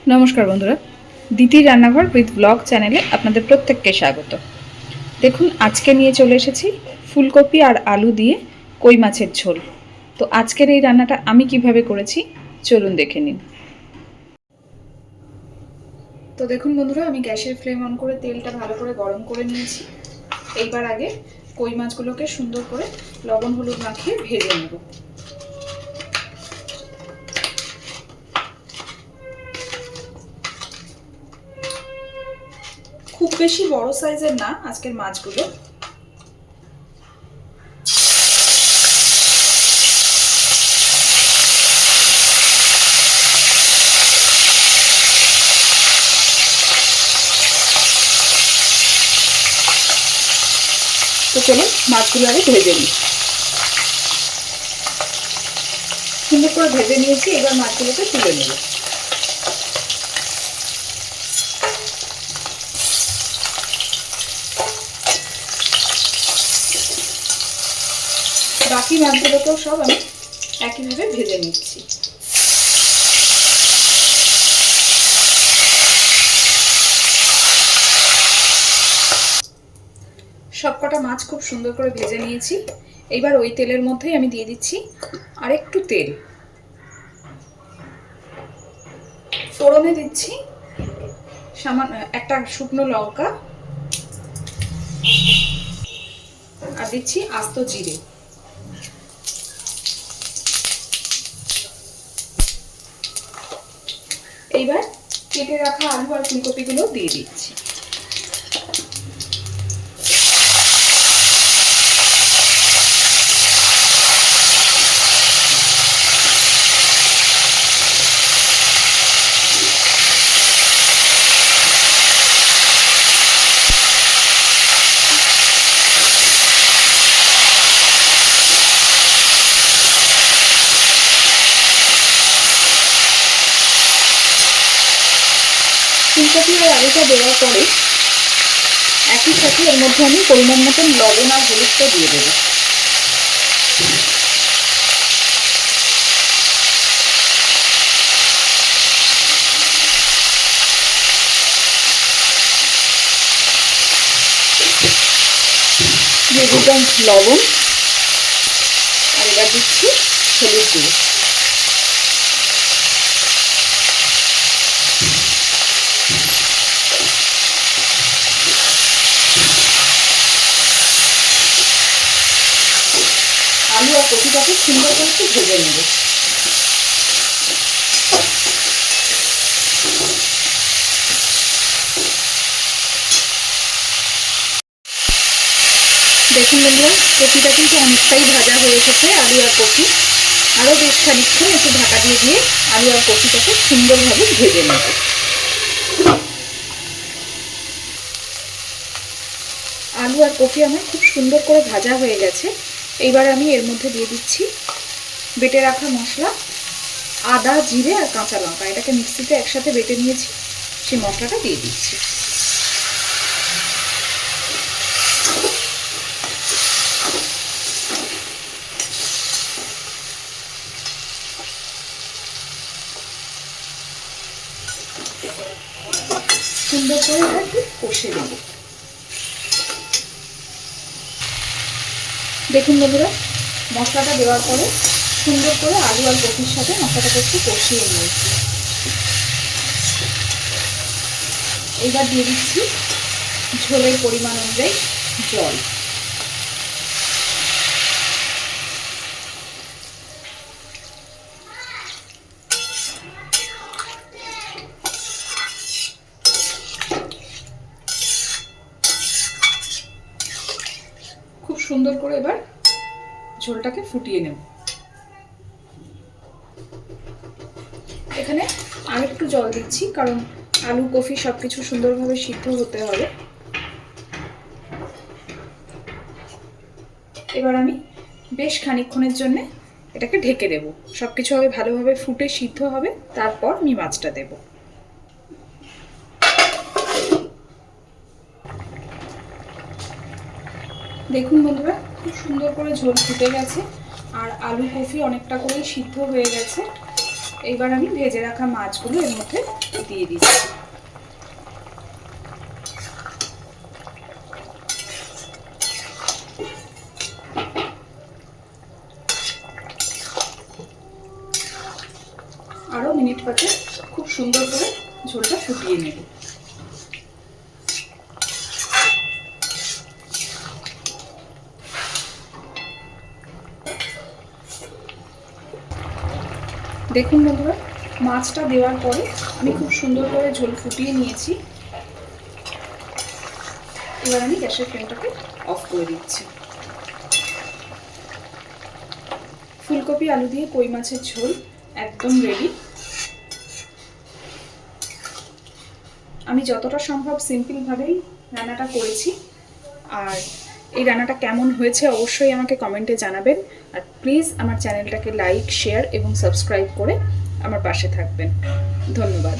নমস্কার বন্ধুরা, দিদির রান্নাঘর উইথ ব্লগ চ্যানেলে আপনাদের প্রত্যেককে স্বাগত। দেখুন, আজকে নিয়ে চলে এসেছি ফুলকপি আর আলু দিয়ে কই মাছের ঝোল। তো আজকের এই রান্নাটা আমি কিভাবে করেছি চলুন দেখে নিন। তো দেখুন বন্ধুরা, আমি গ্যাসের ফ্লেম অন করে তেলটা ভালো করে গরম করে নিয়েছি। এইবার আগে কই মাছগুলোকে সুন্দর করে লবণ হলুদ মাখিয়ে ভেজে নেব। খুব বেশি বড় সাইজের না আজকের মাছগুলো। তো চলো মাছগুলো আগে ভেজে নিই। সুন্দর করে ভেজে নিয়েছি, এবার মাছগুলোকে তুলে নেব। বাকি মাছগুলোকেও সব আমি একইভাবে ভেজে নিচ্ছি। সবকটা মাছ খুব সুন্দর করে ভেজে নিয়েছি। এইবার ওই তেলের মধ্যেই আমি দিয়ে দিচ্ছি আর একটু তেল। ফোড়নে দিচ্ছি সামান্য একটা শুকনো লঙ্কা আর দিচ্ছি আস্ত জিরে। এইবার কেটে রাখা আলু আর ফুলকপিগুলো দিয়ে দিচ্ছি। ফুলকপি আর আলুটা দেওয়ার পরে একই সাথে এর মধ্যে আমি পরিমাণ মতন লবণ আর হলুদটা দিয়ে দেবো। দিয়ে দিলাম লবণ আর এবার দিচ্ছি হলুদ দিয়ে। আলু আর কপিটাকে সুন্দর করে একটু ভেজে নেব। দেখুন বন্ধুরা, কপিটা কিন্তু অনেকটাই ভাজা হয়ে এসেছে। আলু আর কপি আরও বেশ খানিকক্ষণ একটু ঢাকা দিয়ে দিয়ে আলু আর কপিটাকে সুন্দরভাবে ভেজে নেব। আলু আর কপি আমার খুব সুন্দর করে ভাজা হয়ে গেছে। এইবার আমি এর মধ্যে দিয়ে দিচ্ছি বেটে রাখা মশলা, আদা, জিরে আর কাঁচা লঙ্কা। এটাকে মিক্সিতে একসাথে বেটে নিয়েছি, সেই মশলাটা দিয়ে দিচ্ছি। সুন্দর করে একটু কষে দেব। দেখুন বন্ধুরা, মশলাটা দেওয়ার পরে সুন্দর করে আলু আর কপির সাথে মশলাটাকে একটু কষিয়ে নিয়েছি। এইবার দিয়ে দিচ্ছি ঝোলের পরিমাণ অনুযায়ী জল। খুব সুন্দর করে এবার ঝোলটাকে ফুটিয়ে নেব। এখানে আর একটু জল দিচ্ছি, কারণ আলু কফি সবকিছু সুন্দরভাবে সিদ্ধ হতে হবে। এবার আমি বেশ খানিকক্ষণের জন্য এটাকে ঢেকে দেব। সবকিছু হবে ভালোভাবে ফুটে সিদ্ধ হবে, তারপর আমি মাছটা দেব। দেখুন বন্ধুরা, খুব সুন্দর করে ঝোল ফুটে গেছে আর আলু কফি অনেকটা করেই সিদ্ধ হয়ে গেছে। এইবার আমি ভেজে রাখা মাছগুলো এর মধ্যে দিয়ে দিচ্ছি। আরও মিনিট 5 খুব সুন্দর করে ঝোলটা ফুটিয়ে নেব। দেখুন বন্ধুরা, মাছটা দেওয়ার পরে আমি খুব সুন্দর করে ঝোল ফুটিয়ে নিয়েছি। এবার আমি গ্যাসের ফ্লেমটাকে অফ করে দিচ্ছি। ফুলকপি আলু দিয়ে কই মাছের ঝোল একদম রেডি। আমি যতটা সম্ভব সিম্পলভাবেই রান্নাটা করেছি। আর এই রান্নাটা কেমন হয়েছে অবশ্যই আমাকে কমেন্টে জানাবেন। আর প্লিজ আমার চ্যানেলটাকে লাইক, শেয়ার এবং সাবস্ক্রাইব করে আমার পাশে থাকবেন। ধন্যবাদ।